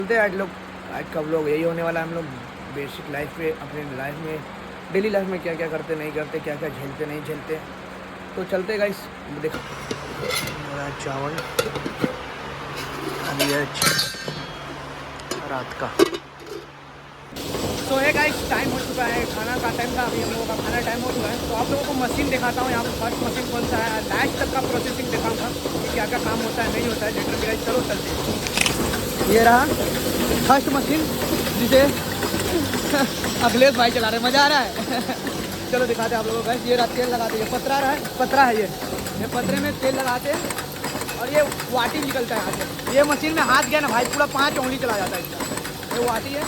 चलते हैं आज का व्लॉग यही होने वाला है। हम लोग बेसिक लाइफ पे, अपने लाइफ में, डेली लाइफ में क्या क्या करते नहीं करते, क्या क्या झेलते नहीं झेलते। तो चलते गाइस, देखो मेरा चावल अभी है रात का। तो है गाइस, टाइम हो चुका है, खाना का टाइम था, अभी हम लोगों का खाना टाइम हो चुका है। तो आप लोगों को मशीन दिखाता हूँ, यहाँ पर फर्स्ट मशीन कौन सा है, लास्ट तक का प्रोसेसिंग दिखाऊंगा कि क्या क्या काम होता है नहीं होता है। लेटर गाइस चलो चलते हैं। ये रहा फर्स्ट मशीन जिसे अखिलेश भाई चला रहे, मज़ा आ रहा है। चलो दिखाते हैं आप लोगों को। ये रहा तेल लगाते, ये पतरा रहा है, पतरा है ये पतरे में तेल लगाते हैं और ये वाटी निकलता है यहाँ से। ये मशीन में हाथ गया ना भाई, पूरा 5 उंगली चला जाता है इसका। ये वाटी है,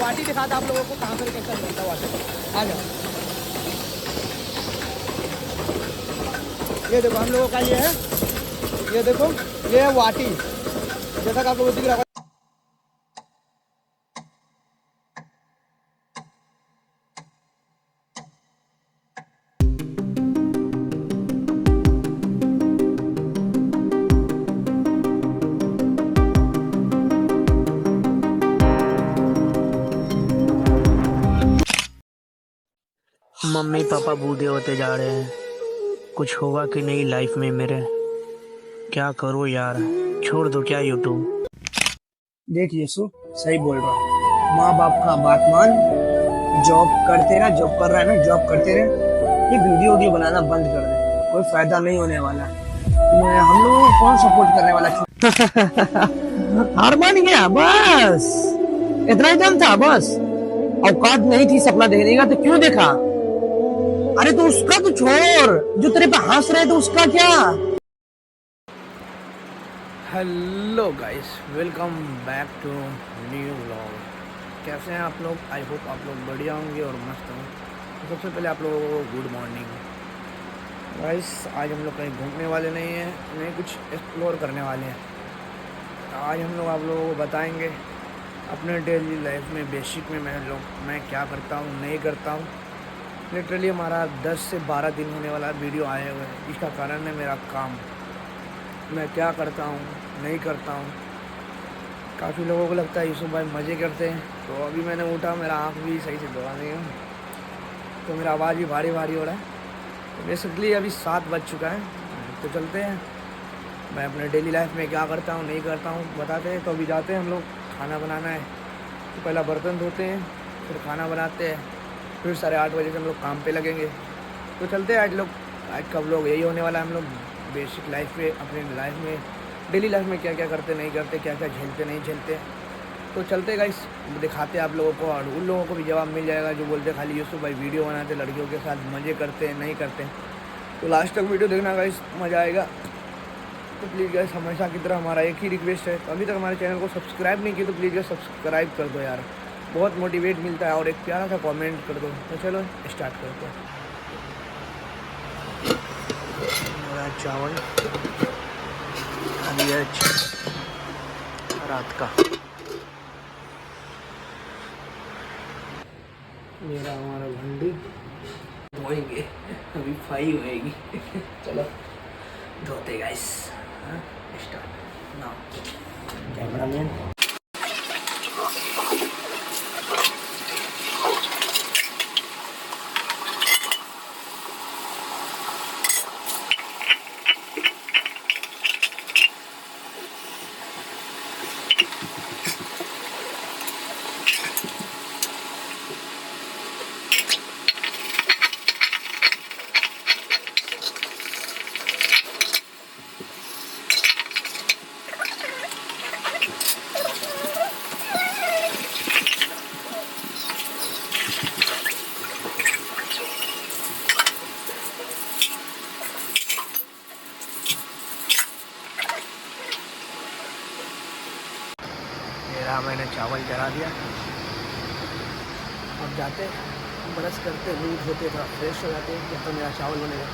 वाटी दिखाता आप लोगों को कहाँ पर कैसा निकलता है वाटी। आ जाओ, ये देखो हम लोगों का ये है, ये देखो ये है वाटी, जैसा कि आप लोगों को दिख रहा है। मम्मी पापा बूढ़े होते जा रहे हैं, कुछ होगा कि नहीं लाइफ में मेरे, क्या करूँ यार, छोड़ दो क्या यूट्यूब। देख यीशु सही बोल रहा हूँ, माँ बाप का बात मान, जॉब करते रहे, जॉब कर रहा है ना, जॉब करते रहे, ये वीडियो बनाना बंद कर दे, कोई फायदा नहीं होने वाला। हम लोगों को कौन सपोर्ट करने वाला। हार मान गया बस, इतना ही दम था बस, औकात नहीं थी सपना देखने का तो क्यों देखा। अरे तो उसका तो छोड़, जो तेरे पे हंस रहे थे उसका क्या। Hello guys, welcome back to new vlog. कैसे हैं आप लोग? आई होप आप लोग बढ़िया होंगे और मस्त होंगे। तो सबसे पहले आप लोगों को गुड मॉर्निंग गाइस। आज हम लोग कहीं घूमने वाले नहीं हैं, नहीं कुछ एक्सप्लोर करने वाले हैं। आज हम लोग आप लोगों को बताएंगे अपने डेली लाइफ में बेसिक में मैं क्या करता हूँ नहीं करता हूँ। लिटरली हमारा 10 से 12 दिन होने वाला वीडियो आए हुए हैं। इसका कारण है मेरा काम, मैं क्या करता हूँ नहीं करता हूँ। काफ़ी लोगों को लगता है यूसुफ भाई मज़े करते हैं, तो अभी मैंने उठा, मेरा आँख भी सही से धोआ नहीं है, तो मेरा आवाज़ भी भारी भारी हो रहा है। तो बेसिकली अभी 7 बज चुका है, तो चलते हैं मैं अपने डेली लाइफ में क्या करता हूँ नहीं करता हूँ बताते हैं। तो अभी जाते हैं हम लोग, खाना बनाना है, तो पहला बर्तन धोते हैं, फिर खाना बनाते हैं, फिर 8:30 बजे से हम लोग काम पे लगेंगे। तो चलते हैं आज का व्लॉग यही होने वाला है। हम लोग बेसिक लाइफ पे, अपने लाइफ में, डेली लाइफ में क्या क्या करते नहीं करते, क्या क्या झेलते नहीं झेलते। तो चलते गाइस, दिखाते हैं आप लोगों को, और उन लोगों को भी जवाब मिल जाएगा जो बोलते खाली यूसुफ भाई वीडियो बनाते लड़कियों के साथ मज़े करते हैं नहीं करते। तो लास्ट तक वीडियो देखना गाइस, मज़ा आएगा। तो प्लीज़ गाइस, हमेशा की तरह हमारा एक ही रिक्वेस्ट है, तो अभी तक हमारे चैनल को सब्सक्राइब नहीं किया तो प्लीज़ गाइस सब्सक्राइब कर दो यार, बहुत मोटिवेट मिलता है, और एक प्यारा सा कमेंट कर दो। तो चलो स्टार्ट करते हैं। मेरा चावल अभी है रात का। मेरा हमारा भिंडी धोएंगे, अभी फ्राई होएगी। चलो धोते गाइस, स्टार्ट नाउ। कैमरामैन मैंने चावल चढ़ा दिया, अब जाते ब्रश करते, मुँह धोते, थोड़ा फ्रेश हो जाते हैं, तो मेरा चावल बनेगा।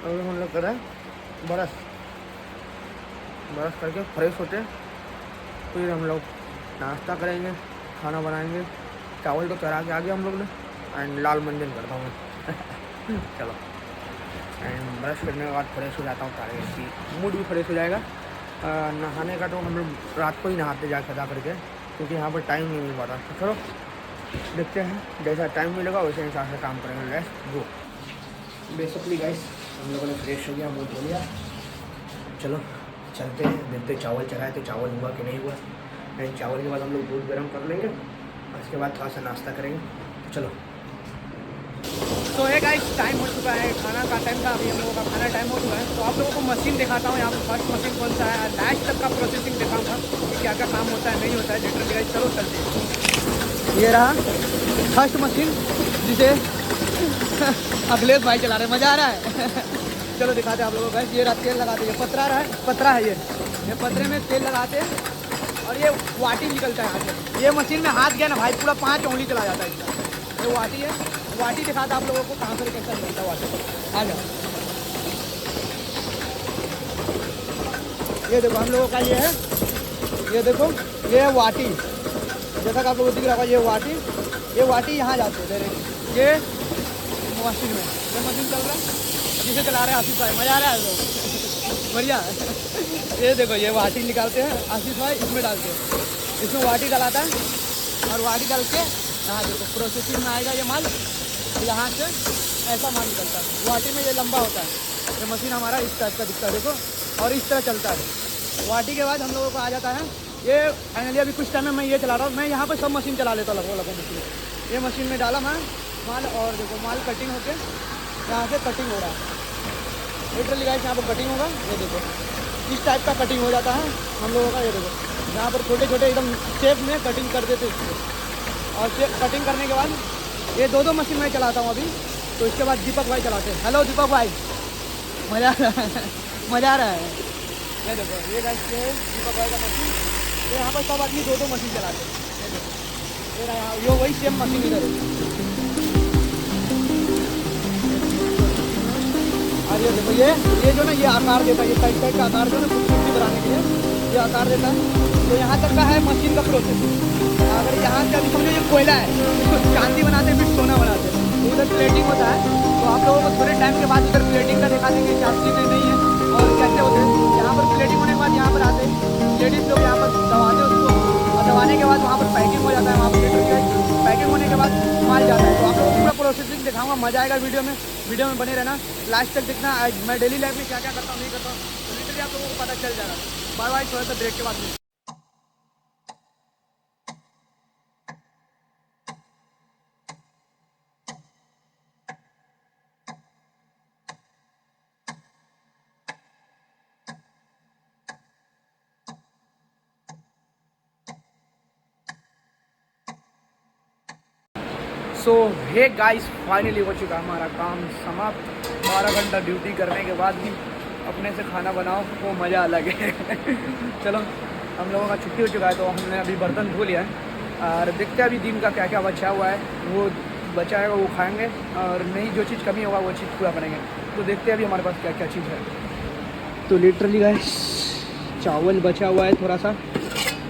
अभी हम लोग कर रहे हैं ब्रश करके फ्रेश होते, फिर हम लोग नाश्ता करेंगे, खाना बनाएंगे। चावल तो चढ़ा के आ गया हम लोग ने, एंड लाल मंजन करता हूँ मैं। चलो, एंड ब्रश करने के बाद फ्रेश हो जाता हूँ, ताकि मूड भी फ्रेश हो जाएगा नहाने का तो हम लोग रात को ही नहाते जा करके, क्योंकि यहाँ पर टाइम नहीं मिल पाता। तो चलो देखते हैं, जैसा टाइम मिलेगा वैसे हिसाब से काम करेंगे। Let's go. बेसिकली गाइस हम लोगों ने फ्रेश हो गया, मुँह धो लिया। चलो चलते हैं, देखते चावल चढ़ाए तो चावल हुआ कि नहीं हुआ। एंड चावल के बाद हम लोग दूध गर्म कर लेंगे, उसके बाद थोड़ा सा नाश्ता करेंगे। चलो। तो है गाइस, टाइम हो चुका है, खाना का टाइम था, अभी हम लोगों का खाना टाइम हो चुका है। तो आप लोगों को मशीन दिखाता हूँ, यहाँ पर फर्स्ट मशीन कौन सा है, लास्ट तक का प्रोसेसिंग दिखाऊंगा कि क्या क्या काम होता है, नहीं होता है लिटरली गाइस। चलो चलते हैं। ये रहा फर्स्ट मशीन, जिसे अखिलेश भाई चला रहे, मज़ा आ रहा है। चलो दिखाते हैं आप लोगों को गाइस। ये रहा तेल लगाते हैं, पतरा रहा है, पतरा है ये पतरे में तेल लगाते हैं और ये वाटी निकलता है यहाँ से। ये मशीन में हाथ गया ना भाई, पूरा 5 उंगली चला जाता है इसका। ये वाटी है, वाटी दिखाता आप लोगों को कहाँ से कैसा निकलता है वाटी। आ जाओ, ये देखो हम लोगों का ये है, ये देखो ये है वाटी। जैसा कि आप लोगों को दिख रहा होगा, ये वाटी यहाँ जाते हैं डायरेक्ट ये मशीन में। ये मशीन चल रहा है, जिसे चला रहे हैं आशीष भाई, मज़ा आ रहा है लोग, बढ़िया। ये देखो ये वाटी निकालते हैं आशीष भाई, इसमें डालते हैं, इसमें वाटी डालाता है और वाटी डाल के यहाँ देखो प्रोसेसिंग में आएगा ये माल। यहाँ से ऐसा माल निकलता है, वाटी में ये लंबा होता है। ये मशीन हमारा इस टाइप का दिखता है देखो, और इस तरह चलता है। वाटी के बाद हम लोगों को आ जाता है ये फाइनली। अभी कुछ टाइम में मैं ये चला रहा हूँ, मैं यहाँ पर सब मशीन चला लेता हूँ लगभग मशीन। ये मशीन में डाला मैं माल, और देखो माल कटिंग होके यहाँ से कटिंग हो रहा है लिटरली गाइस। यहाँ पर कटिंग होगा, ये देखो इस टाइप का कटिंग हो जाता है हम लोगों का। ये देखो यहाँ पर छोटे छोटे एकदम शेप में कटिंग कर देते इसको, और शेप कटिंग करने के बाद ये दो मशीन मैं चलाता हूँ अभी। तो इसके बाद दीपक भाई चलाते हैं। हेलो दीपक भाई, मज़ा आ रहा है, मज़ा आ रहा है। ये देखो ये गाइस ये दीपक भाई का मशीन। तो यहाँ पर सब आदमी दो मशीन चलाते हैं। ये रहा ये वही सेम मशीन इधर है। और ये देखो ये जो ना ये आकार देता है, ये साइड साइड का आकार जो ना खूबसूरती बनाने के लिए ये आकार देता है। तो यहाँ तक का है मशीन का प्रोसेस। अगर यहाँ से अभी समझो ये कोयला है, इसको चांदी बनाते हैं फिर सोना बनाते हैं, तो उधर प्लेटिंग होता है। तो आप लोगों को थोड़े टाइम के बाद उधर प्लेटिंग का दिखा देंगे, चांदी में नहीं है और कैसे होते हैं। यहाँ पर प्लेटिंग होने के बाद यहाँ पर आते हैं लेडीज़ लोग, यहाँ पर दबाते हैं उसको, और दबाने के बाद वहाँ पर पैकिंग हो जाता है। वहाँ पर पैकिंग होने के बाद माल जाता है। तो आप लोगों को पूरा प्रोसेसिंग दिखाऊंगा, मजा आएगा वीडियो में बने रहना, लास्ट तक देखना। मैं डेली लाइफ में क्या क्या करता हूँ नहीं करता हूँ, तो लिटरली आप लोगों को पता चल जाएगा। बाय बाय, थोड़ा सा ब्रेक के बाद। सो हे गाइस, फाइनली हो चुका हमारा काम समाप्त। 12 घंटा ड्यूटी करने के बाद भी अपने से खाना बनाओ, वो मज़ा अलग है। चलो हम लोगों का छुट्टी हो चुका है, तो हमने अभी बर्तन धो लिया है और देखते हैं अभी दिन का क्या क्या बचा हुआ है। वो बचा है वो खाएंगे, और नहीं जो चीज़ कमी होगा वो चीज़ पूरा करेंगे। तो देखते हैं अभी हमारे पास क्या क्या चीज़ है। तो लिटरली गाइस चावल बचा हुआ है थोड़ा सा,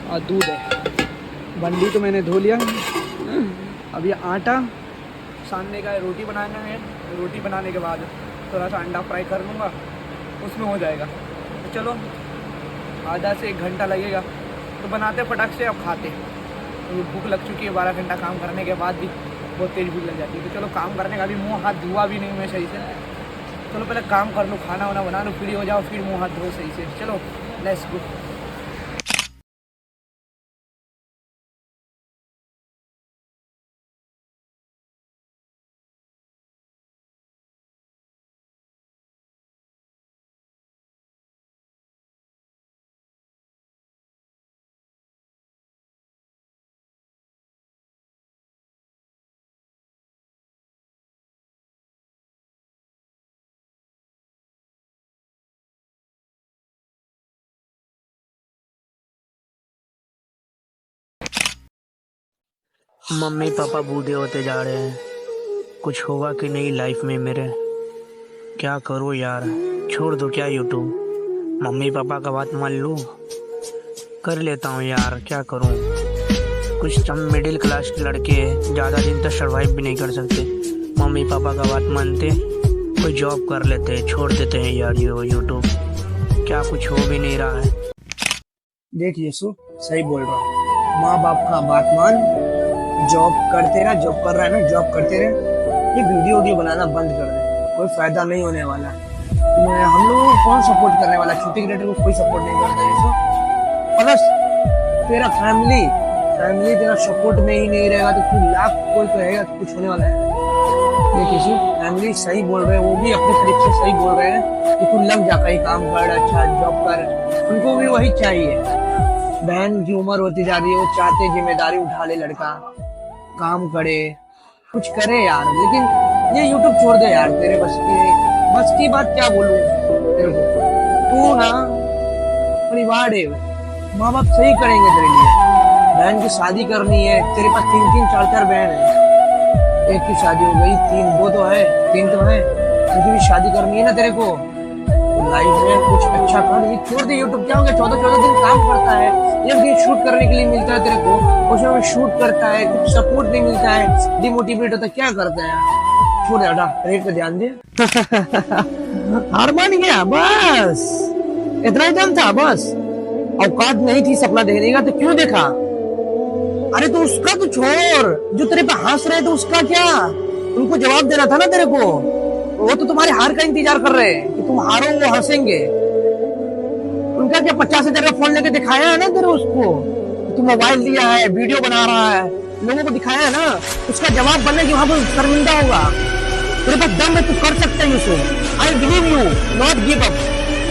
और दूध है। बंडी तो मैंने धो लिया। अभी आटा सानने का है, रोटी बनाना है। रोटी बनाने के बाद थोड़ा सा अंडा फ्राई कर लूँगा, उसमें हो जाएगा। तो चलो आधा से 1 घंटा लगेगा, तो बनाते फटाक से अब खाते। तो भूख लग चुकी है, 12 घंटा काम करने के बाद भी बहुत तेज़ भूख लग जाती है। तो चलो काम करने का भी मुँह हाथ धुआ भी नहीं मैं सही से। चलो पहले काम कर लूँ, खाना वाना बना लूँ, फ्री हो जाओ, फिर मुँह हाथ धो सही से। चलो लेट्स गो। मम्मी पापा बूढ़े होते जा रहे हैं, कुछ होगा कि नहीं लाइफ में मेरे। क्या करूँ यार, छोड़ दो क्या यूट्यूब, मम्मी पापा का बात मान लूँ, कर लेता हूँ यार, क्या करूँ। कुछ हम मिडिल क्लास के लड़के ज़्यादा दिन तक सर्वाइव भी नहीं कर सकते, मम्मी पापा का बात मानते, कोई जॉब कर लेते, छोड़ देते हैं यार ये यूट्यूब। क्या कुछ हो भी नहीं रहा है। देख यीशु, सही बोल रहा हूँ। माँ बाप का बात मान, जॉब करते रह, जॉब कर रहा है ना, जॉब करते रहे। ये वीडियो वीडियो बनाना बंद कर दे, कोई फायदा नहीं होने वाला है। हम लोगों को कौन सपोर्ट करने वाला है? छोटे क्रिएटर को कोई सपोर्ट नहीं करता यीशु। प्लस तेरा फैमिली फैमिली तेरा सपोर्ट में ही नहीं रहेगा तो तू लाख कोई कहेगा तो कुछ होने वाला है? देख यीशु, फैमिली सही बोल रहे हैं, वो भी अपने तरीके से सही बोल रहे हैं कि तू लग जा, कहीं काम कर, अच्छा जॉब कर। उनको भी वही चाहिए। बहन की उम्र होती जा रही है, वो चाहते जिम्मेदारी उठा ले लड़का, काम करे, कुछ करे यार। लेकिन ये यूट्यूब छोड़ दे यार, तेरे बस की बात क्या बोलूं तेरे को। तू ना परिवार है, माँ बाप सही करेंगे तेरे लिए। बहन की शादी करनी है, तेरे पास तीन तीन चार चार बहन है, एक की शादी हो गई, दो तो है, तीन तो है, उनकी भी शादी करनी है ना तेरे को। लाइफ में कुछ अच्छा कर, ये छोड़ दे यूट्यूब। क्या हो गया, 14-14 दिन काम करता है, एक दिन शूट करने के लिए मिलता है तेरे को, उसमें शूट करता है, कुछ सपोर्ट नहीं मिलता है, डिमोटिवेट होता है, क्या करता है? छोड़ हटा, रेट पे ध्यान दे। हार मान गया बस, इतना ही दम था बस। औकात नहीं थी सपना देखने का तो क्यों देखा? अरे तो उसका तो छोड़, जो तेरे पे हंस रहे थे उसका क्या? उनको जवाब देना था ना तेरे को। वो तो तुम्हारे हार का इंतजार कर रहे हैं कि तुम हारो, वो हंसेंगे। उनका क्या 50,000 का फोन लेके दिखाया है ना तेरे उसको, तू मोबाइल लिया है, वीडियो बना रहा है, लोगों को दिखाया है ना, उसका जवाब बनने की वहां पर शर्मिंदा होगा। तेरे पास दम है, तू कर सकता है यूसुफ। आई believe you, not give up.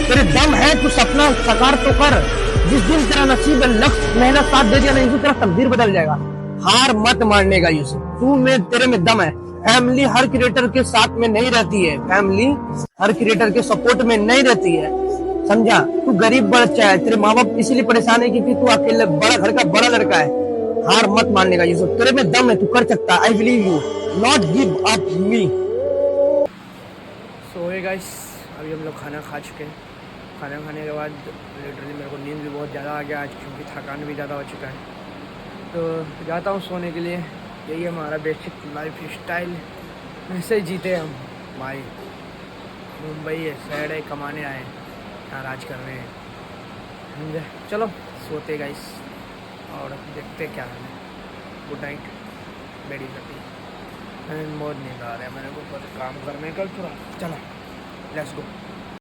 तेरे दम है, तू सपना साकार तो कर। जिस दिन तेरा नसीब लक्ष्य मेहनत साथ दे दिया ना यूसुफ, तेरा तकदीर बदल जाएगा। हार मत मानने का यूसुफ, तू में तेरे में दम है। फैमिली हर क्रिएटर के साथ में नहीं रहती है, फैमिली हर क्रिएटर के सपोर्ट में नहीं रहती है, समझा? तू गरीब बच्चा है, तेरे माँ बाप इसीलिए परेशान है क्योंकि तू अकेले बड़ा घर का बड़ा लड़का है। हार मत मानने का यूसुफ, तेरे में दम है, तू कर सकता है। I believe you, not give up me. So hey guys, अभी हम लोग खाना खा चुके हैं। खाना खाने के बाद लिटरली मेरे को नींद भी बहुत ज़्यादा आ गया आज, क्योंकि थकान भी ज़्यादा हो चुका है। तो जाता हूँ सोने के लिए। यही है हमारा बेसिक लाइफ स्टाइल, ऐसे ही जीते हम भाई। मुंबई है, शहर है, कमाने आए यहाँ, राज कर रहे हैं, समझे? चलो सोते गाइस और देखते क्या है। गुड नाइट, बेडी करती बहुत नींद आ रहा है मेरे को, पर काम करने का थोड़ा। चलो लेट्स गो।